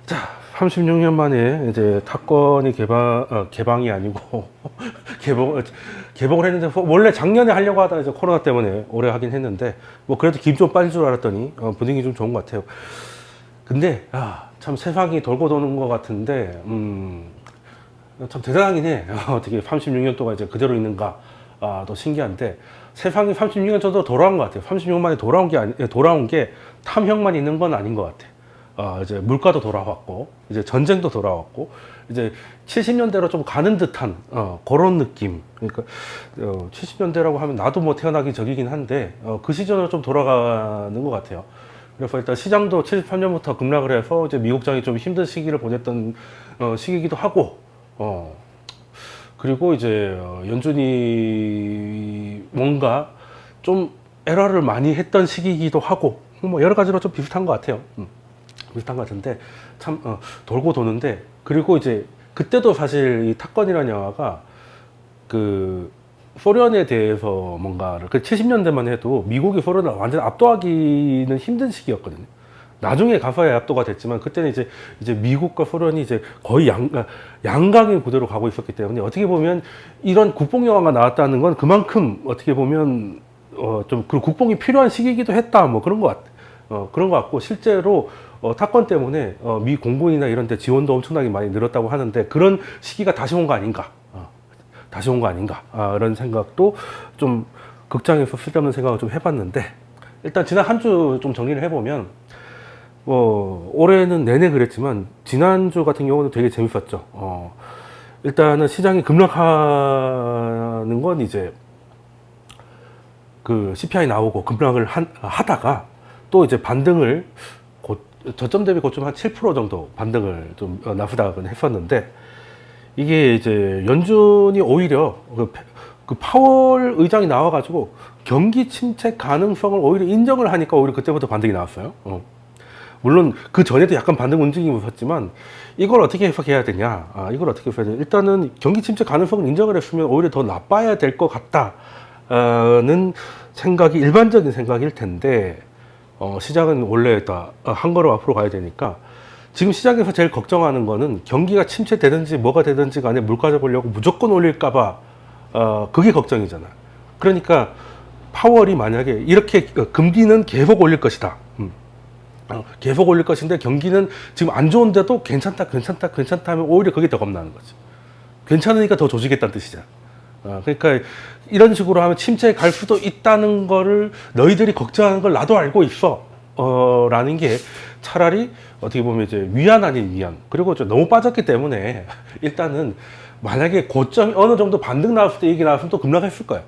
자, 36년 만에 이제 탑건이 개방이 아니고 개봉을 했는데 원래 작년에 하려고 하다가 이제 코로나 때문에 올해 하긴 했는데 뭐 그래도 김 좀 빠질 줄 알았더니 분위기 좀 좋은 것 같아요. 근데 참 세상이 돌고 도는 것 같은데 참 대단하긴 해. 어떻게 36년 동안 이제 그대로 있는가 또 신기한데 세상이 36년 정도 돌아온 것 같아요. 36년 만에 돌아온 게 탐형만 있는 건 아닌 것 같아. 이제 물가도 돌아왔고, 이제 전쟁도 돌아왔고, 이제 70년대로 좀 가는 듯한, 그런 느낌. 그러니까, 70년대라고 하면 나도 뭐 태어나기 전이긴 한데, 그 시절로 좀 돌아가는 것 같아요. 그래서 일단 시장도 73년부터 급락을 해서 이제 미국장이 좀 힘든 시기를 보냈던, 시기이기도 하고, 그리고 이제, 연준이 뭔가 좀 에러를 많이 했던 시기이기도 하고, 뭐 여러 가지로 좀 비슷한 것 같아요. 비슷한 것 같은데 참 돌고 도는데 그리고 이제 그때도 사실 이 탑건이라는 영화가 그 소련에 대해서 뭔가를 그 70년대만 해도 미국이 소련을 완전 압도하기는 힘든 시기였거든요. 나중에 가서야 압도가 됐지만 그때는 이제 미국과 소련이 이제 거의 양강의 구도로 가고 있었기 때문에 어떻게 보면 이런 국뽕 영화가 나왔다는 건 그만큼 어떻게 보면 좀 그 국뽕이 필요한 시기이기도 했다 뭐 그런 것 같아. 그런 것 같고 실제로 탑건 때문에 미 공군이나 이런 데 지원도 엄청나게 많이 늘었다고 하는데 그런 시기가 다시 온 거 아닌가 다시 온 거 아닌가 이런 생각도 좀 극장에서 쓸데없는 생각을 좀 해봤는데 일단 지난 한 주 좀 정리를 해보면 올해는 내내 그랬지만 지난주 같은 경우는 되게 재밌었죠. 일단은 시장이 급락하는 건 이제 그 CPI 나오고 급락을 하다가 또 이제 반등을 저점 대비 고점 한 7% 정도 반등을 좀 나스닥은 했었는데 이게 이제 연준이 오히려 그 파월 의장이 나와가지고 경기 침체 가능성을 오히려 인정을 하니까 오히려 그때부터 반등이 나왔어요. 물론 그 전에도 약간 반등 움직임이 있었지만 이걸 어떻게 해석해야 되냐? 이걸 어떻게 해석해야 되냐? 일단은 경기 침체 가능성을 인정을 했으면 오히려 더 나빠야 될 것 같다는 생각이 일반적인 생각일 텐데. 시장은 원래 다 한 걸음 앞으로 가야 되니까 지금 시장에서 제일 걱정하는 거는 경기가 침체되든지 뭐가 되든지 간에 물가 잡으려고 무조건 올릴까봐 그게 걱정이잖아. 그러니까 파월이 만약에 이렇게 금리는 계속 올릴 것이다. 계속 올릴 것인데 경기는 지금 안 좋은데도 괜찮다 하면 오히려 그게 더 겁나는 거지. 괜찮으니까 더 조지겠다는 뜻이잖아. 그러니까 이런 식으로 하면 침체에 갈 수도 있다는 거를 너희들이 걱정하는 걸 나도 알고 있어. 라는 게 차라리 어떻게 보면 이제 위안 아닌 위안. 그리고 너무 빠졌기 때문에 일단은 만약에 고점이 어느 정도 반등 나왔을 때 얘기 나왔으면 또 급락했을 거야.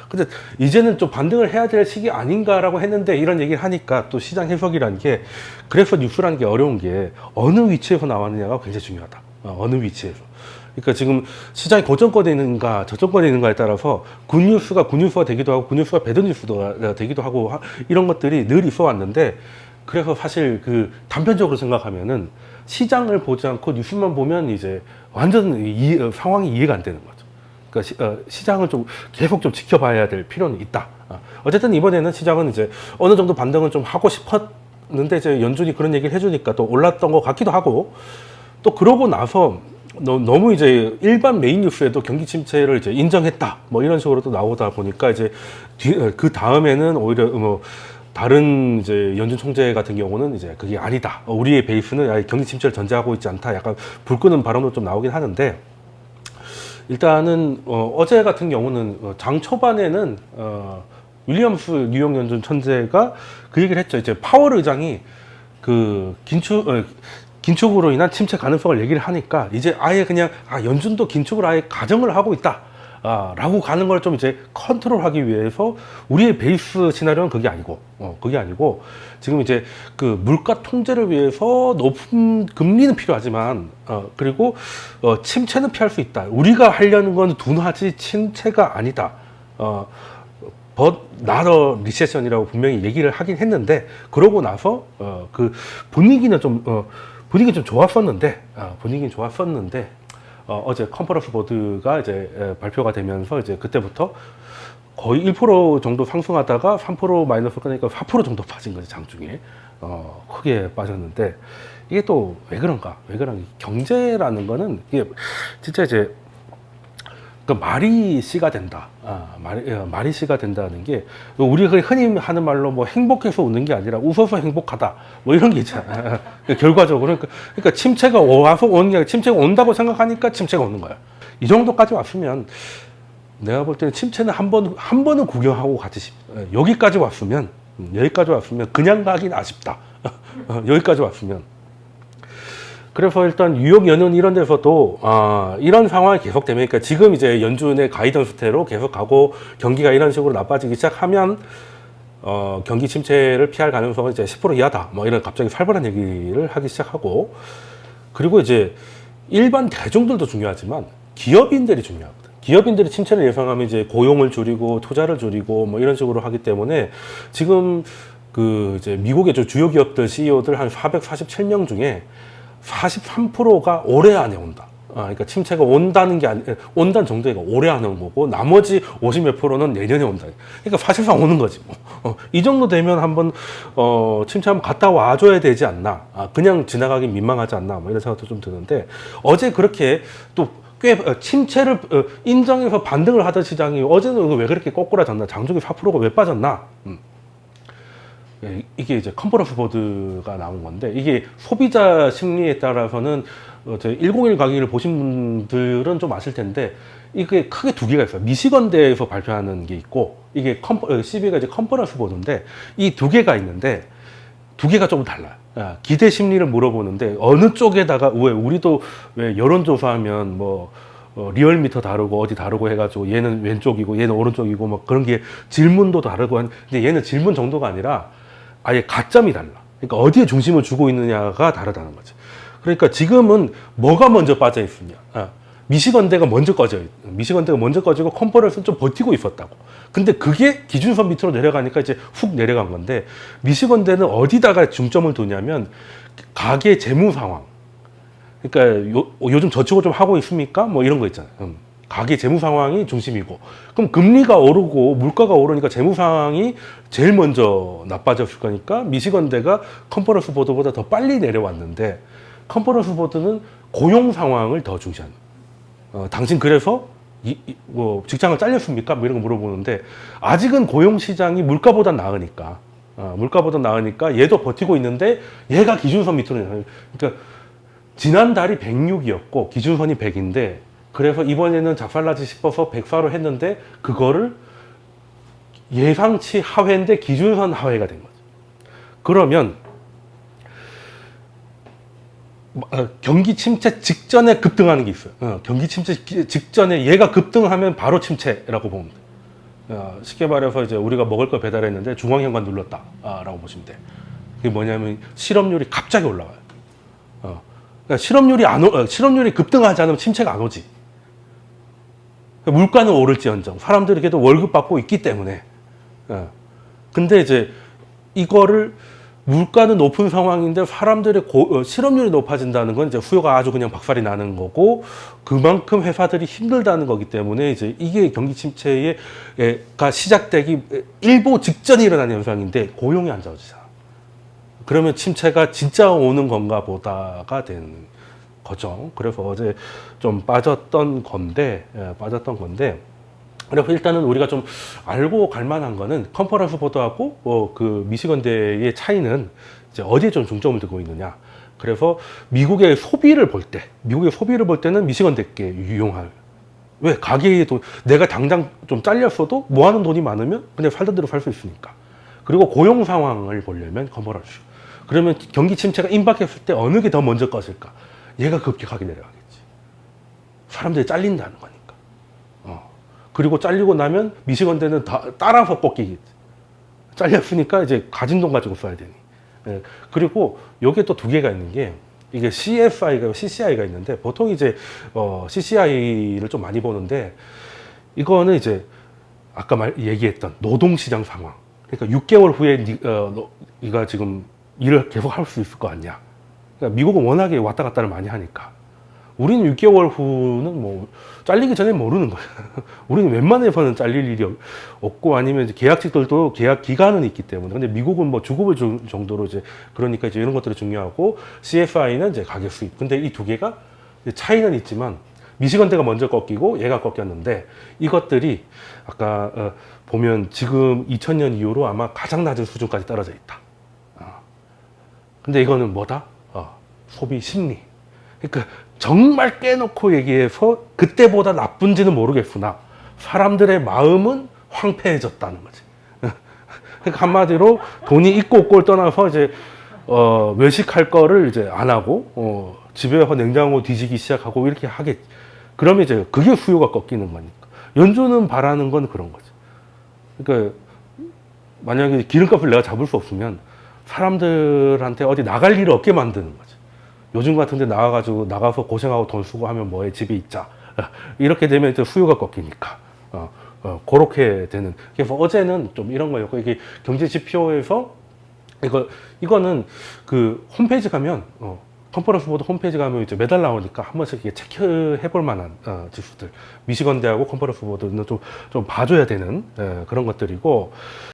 근데 이제는 좀 반등을 해야 될 시기 아닌가라고 했는데 이런 얘기를 하니까 또 시장 해석이라는 게 그래서 뉴스라는 게 어려운 게 어느 위치에서 나왔느냐가 굉장히 중요하다. 어느 위치에서. 그러니까 지금 시장이 고점권에 있는가 저점권에 있는가에 따라서 굿뉴스가 굿뉴스가 되기도 하고 굿뉴스가 배드뉴스가 되기도 하고 이런 것들이 늘 있어 왔는데 그래서 사실 그 단편적으로 생각하면은 시장을 보지 않고 뉴스만 보면 이제 완전 상황이 이해가 안 되는 거죠. 그러니까 시장을 좀 계속 좀 지켜봐야 될 필요는 있다. 어쨌든 이번에는 시장은 이제 어느 정도 반등을 좀 하고 싶었는데 이제 연준이 그런 얘기를 해주니까 또 올랐던 것 같기도 하고 또 그러고 나서 너무 이제 일반 메인 뉴스에도 경기 침체를 이제 인정했다 뭐 이런 식으로 또 나오다 보니까 이제 그 다음에는 오히려 뭐 다른 이제 연준 총재 같은 경우는 이제 그게 아니다. 우리의 베이스는 경기 침체를 전제하고 있지 않다. 약간 불 끄는 발언도 좀 나오긴 하는데 일단은 어제 같은 경우는 장 초반에는 윌리엄스 뉴욕 연준 총재가 그 얘기를 했죠. 이제 파월 의장이 그 긴축으로 인한 침체 가능성을 얘기를 하니까 이제 아예 그냥 연준도 긴축을 아예 가정을 하고 있다 라고 가는 걸 좀 이제 컨트롤하기 위해서 우리의 베이스 시나리오는 그게 아니고 지금 이제 그 물가 통제를 위해서 높은 금리는 필요하지만 그리고 침체는 피할 수 있다. 우리가 하려는 건 둔화지 침체가 아니다. 나더 리세션이라고 분명히 얘기를 하긴 했는데 그러고 나서 그 분위기는 좀 좋았었는데 어제 컨퍼런스 보드가 이제 발표가 되면서 이제 그때부터 거의 1% 정도 상승하다가 3% 마이너스 끄니까 4% 정도 빠진 거지 장중에 크게 빠졌는데 이게 또 왜 그런가? 왜 그런가? 경제라는 거는 이게 진짜 이제 그 말이 씨가 된다. 말이 씨가 된다는 게 우리가 흔히 하는 말로 뭐 행복해서 웃는 게 아니라 웃어서 행복하다. 뭐 이런 게 있잖아. 결과적으로 그러니까 침체가 와서 오는 게 아니라 침체가 온다고 생각하니까 침체가 오는 거야. 이 정도까지 왔으면 내가 볼 때는 침체는 한 번은 구경하고 가지 싶. 여기까지 왔으면 그냥 가긴 아쉽다. 여기까지 왔으면. 그래서 일단 뉴욕 연은 이런 데서도 이런 상황이 계속되면, 그러니까 지금 이제 연준의 가이던스대로 계속 가고 경기가 이런 식으로 나빠지기 시작하면 경기 침체를 피할 가능성은 이제 10% 이하다. 뭐 이런 갑자기 살벌한 얘기를 하기 시작하고, 그리고 이제 일반 대중들도 중요하지만 기업인들이 중요하거든. 기업인들이 침체를 예상하면 이제 고용을 줄이고 투자를 줄이고 뭐 이런 식으로 하기 때문에 지금 그 이제 미국의 주요 기업들 CEO들 한 447명 중에 43%가 올해 안에 온다. 그러니까 침체가 온다는 게 온다는 정도가 올해 안에 온 거고, 나머지 50몇 프로는 내년에 온다. 그러니까 사실상 오는 거지. 뭐. 이 정도 되면 한번 침체 한번 갔다 와줘야 되지 않나. 그냥 지나가기 민망하지 않나. 뭐 이런 생각도 좀 드는데, 어제 그렇게 또 꽤 침체를 인정해서 반등을 하던 시장이 어제는 왜 그렇게 꼬꾸라졌나? 장중에 4%가 왜 빠졌나? 이게 이제 컨퍼런스 보드가 나온 건데, 이게 소비자 심리에 따라서는 101 강의를 보신 분들은 좀 아실 텐데, 이게 크게 두 개가 있어요. 미시건대에서 발표하는 게 있고, 이게 CB가 이제 컨퍼런스 보드인데, 이 두 개가 있는데 두 개가 좀 달라요. 기대 심리를 물어보는데 어느 쪽에다가, 왜 우리도 왜 여론조사하면 뭐 리얼미터 다르고 어디 다르고 해가지고 얘는 왼쪽이고 얘는 오른쪽이고 막 그런 게 질문도 다르고 근데 얘는 질문 정도가 아니라 아예 가점이 달라. 그러니까 어디에 중심을 주고 있느냐가 다르다는 거지. 그러니까 지금은 뭐가 먼저 빠져 있으냐. 미시건대가 먼저 꺼지고 컨퍼런스는 좀 버티고 있었다고. 근데 그게 기준선 밑으로 내려가니까 이제 훅 내려간 건데, 미시건대는 어디다가 중점을 두냐면 가계 재무 상황. 그러니까 요즘 저축을 좀 하고 있습니까? 뭐 이런 거 있잖아요. 가계 재무 상황이 중심이고, 그럼 금리가 오르고 물가가 오르니까 재무 상황이 제일 먼저 나빠졌을 거니까 미시건대가 컨퍼런스 보드보다 더 빨리 내려왔는데, 컨퍼런스 보드는 고용 상황을 더 중시하는. 당신 그래서 뭐 직장을 잘렸습니까? 뭐 이런 거 물어보는데, 아직은 고용 시장이 물가보다 나으니까 얘도 버티고 있는데 얘가 기준선 밑으로 내려요. 그러니까 지난달이 106이었고 기준선이 100인데, 그래서 이번에는 작살나지 싶어서 104로 했는데 그거를 예상치 하회인데 기준선 하회가 된 거죠. 그러면 경기 침체 직전에 급등하는 게 있어요. 경기 침체 직전에 얘가 급등하면 바로 침체라고 보면 돼요. 쉽게 말해서 이제 우리가 먹을 거 배달했는데 중앙현관 눌렀다라고 보시면 돼요. 그게 뭐냐면 실업률이 갑자기 올라가요. 그러니까 실업률이 급등하지 않으면 침체가 안 오지. 물가는 오를지언정 사람들이 그래도 월급 받고 있기 때문에. 근데 이제 이거를 물가는 높은 상황인데 사람들의 실업률이 높아진다는 건 이제 수요가 아주 그냥 박살이 나는 거고, 그만큼 회사들이 힘들다는 거기 때문에 이제 이게 경기 침체가 시작되기 일보 직전에 일어나는 현상인데 고용이 안 좋아지잖아. 그러면 침체가 진짜 오는 건가 보다가 되는 거죠. 그래서 어제 좀 빠졌던 건데. 그래서 일단은 우리가 좀 알고 갈 만한 거는 컨퍼런스 보드하고 그 미시건대의 차이는 이제 어디에 좀 중점을 두고 있느냐. 그래서 미국의 소비를 볼 때는 미시건대께 유용할. 왜? 가게에 내가 당장 좀 잘렸어도 모아놓은 돈이 많으면 그냥 살던 대로 살 수 있으니까. 그리고 고용 상황을 보려면 컨퍼런스. 그러면 경기 침체가 임박했을 때 어느 게 더 먼저 꺼질까? 얘가 급격하게 내려가겠지. 사람들이 잘린다는 거니까. 그리고 잘리고 나면 미시건대는 따라서 꺾이겠지. 잘렸으니까 이제 가진 돈 가지고 써야 되니. 그리고 요게 또 두 개가 있는 게, 이게 CCI가 있는데, 보통 이제 CCI를 좀 많이 보는데, 이거는 이제 아까 얘기했던 노동시장 상황. 그러니까 6개월 후에 네가 지금 일을 계속 할 수 있을 거 아니야. 그러니까 미국은 워낙에 왔다 갔다를 많이 하니까. 우리는 6개월 후는 뭐 잘리기 전에 모르는 거야. 우리는 웬만해서는 잘릴 일이 없고 아니면 이제 계약직들도 계약 기간은 있기 때문에. 근데 미국은 뭐 주급을 줄 정도로 이제 그러니까 이제 이런 것들이 중요하고 CFI는 이제 가계 수입. 근데 이 두 개가 차이는 있지만 미시건대가 먼저 꺾이고 얘가 꺾였는데 이것들이 아까 보면 지금 2000년 이후로 아마 가장 낮은 수준까지 떨어져 있다. 근데 이거는 뭐다? 소비 심리. 그러니까 정말 깨놓고 얘기해서 그때보다 나쁜지는 모르겠으나 사람들의 마음은 황폐해졌다는 거지. 그러니까 한마디로 돈이 있고 없고를 떠나서 이제 외식할 거를 이제 안 하고 집에 와서 냉장고 뒤지기 시작하고 이렇게 하겠지. 그러면 이제 그게 수요가 꺾이는 거니까. 연준은 바라는 건 그런 거죠. 그러니까 만약에 기름값을 내가 잡을 수 없으면 사람들한테 어디 나갈 일을 없게 만드는 거죠. 요즘 같은데 나가서 고생하고 돈 쓰고 하면 뭐해, 집에 있자. 이렇게 되면 이제 수요가 꺾이니까. 그렇게 되는. 그래서 어제는 좀 이런 거였고, 이게 경제 지표에서 이거는 그 홈페이지 가면, 컨퍼런스 보드 홈페이지 가면 이제 매달 나오니까 한 번씩 이게 체크해 볼 만한 지수들. 미시건대하고 컨퍼런스 보드는 좀 봐줘야 되는 그런 것들이고,